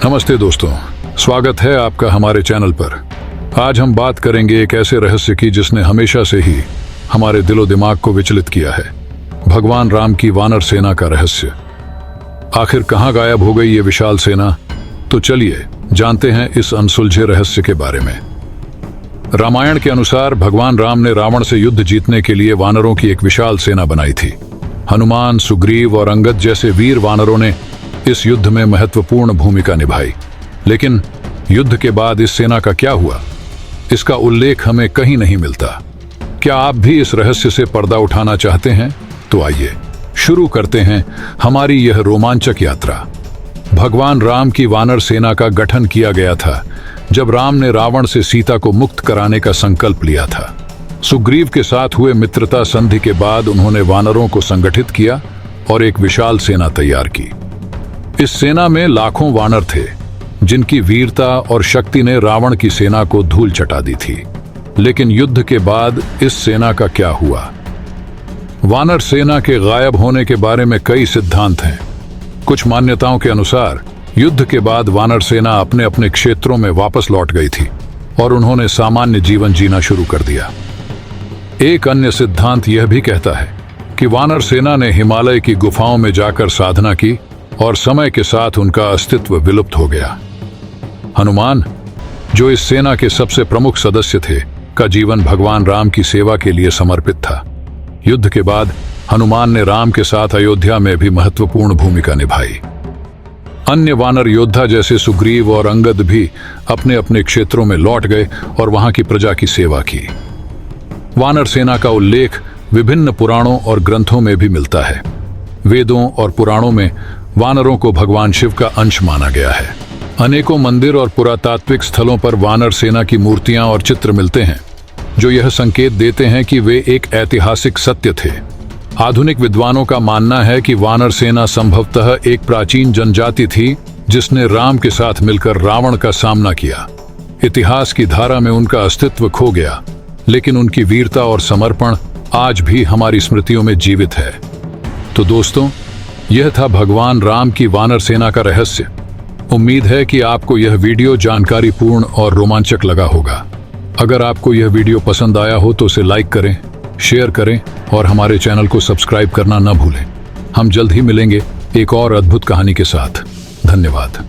नमस्ते दोस्तों, स्वागत है आपका हमारे चैनल पर। आज हम बात करेंगे एक ऐसे रहस्य की जिसने हमेशा से ही हमारे दिलो दिमाग को विचलित किया है। भगवान राम की वानर सेना का रहस्य। आखिर कहां गायब हो गई ये विशाल सेना? तो चलिए जानते हैं इस अनसुलझे रहस्य के बारे में। रामायण के अनुसार भगवान राम ने रावण से युद्ध जीतने के लिए वानरों की एक विशाल सेना बनाई थी। हनुमान, सुग्रीव और अंगद जैसे वीर वानरों ने इस युद्ध में महत्वपूर्ण भूमिका निभाई। लेकिन युद्ध के बाद इस सेना का क्या हुआ, इसका उल्लेख हमें कहीं नहीं मिलता। क्या आप भी इस रहस्य से पर्दा उठाना चाहते हैं? तो आइए शुरू करते हैं हमारी यह रोमांचक यात्रा। भगवान राम की वानर सेना का गठन किया गया था जब राम ने रावण से सीता को मुक्त कराने का संकल्प लिया था। सुग्रीव के साथ हुए मित्रता संधि के बाद उन्होंने वानरों को संगठित किया और एक विशाल सेना तैयार की। इस सेना में लाखों वानर थे जिनकी वीरता और शक्ति ने रावण की सेना को धूल चटा दी थी। लेकिन युद्ध के बाद इस सेना का क्या हुआ? वानर सेना के गायब होने के बारे में कई सिद्धांत हैं। कुछ मान्यताओं के अनुसार युद्ध के बाद वानर सेना अपने अपने क्षेत्रों में वापस लौट गई थी और उन्होंने सामान्य जीवन जीना शुरू कर दिया। एक अन्य सिद्धांत यह भी कहता है कि वानर सेना ने हिमालय की गुफाओं में जाकर साधना की और समय के साथ उनका अस्तित्व विलुप्त हो गया। हनुमान, जो इस सेना के सबसे प्रमुख सदस्य थे, का जीवन भगवान राम की सेवा के लिए समर्पित था। युद्ध के बाद हनुमान ने राम के साथ अयोध्या में भी महत्वपूर्ण भूमिका निभाई। अन्य वानर योद्धा जैसे सुग्रीव और अंगद भी अपने अपने क्षेत्रों में लौट गए और वहां की प्रजा की सेवा की। वानर सेना का उल्लेख विभिन्न पुराणों और ग्रंथों में भी मिलता है। वेदों और पुराणों में वानरों को भगवान शिव का अंश माना गया है। अनेकों मंदिर और पुरातात्विक स्थलों पर वानर सेना की मूर्तियां और चित्र मिलते हैं, जो यह संकेत देते हैं कि वे एक ऐतिहासिक सत्य थे। आधुनिक विद्वानों का मानना है कि वानर सेना संभवतः एक प्राचीन जनजाति थी जिसने राम के साथ मिलकर रावण का सामना किया। इतिहास की धारा में उनका अस्तित्व खो गया, लेकिन उनकी वीरता और समर्पण आज भी हमारी स्मृतियों में जीवित है। तो दोस्तों, यह था भगवान राम की वानर सेना का रहस्य। उम्मीद है कि आपको यह वीडियो जानकारीपूर्ण और रोमांचक लगा होगा। अगर आपको यह वीडियो पसंद आया हो तो उसे लाइक करें, शेयर करें और हमारे चैनल को सब्सक्राइब करना न भूलें। हम जल्द ही मिलेंगे एक और अद्भुत कहानी के साथ। धन्यवाद।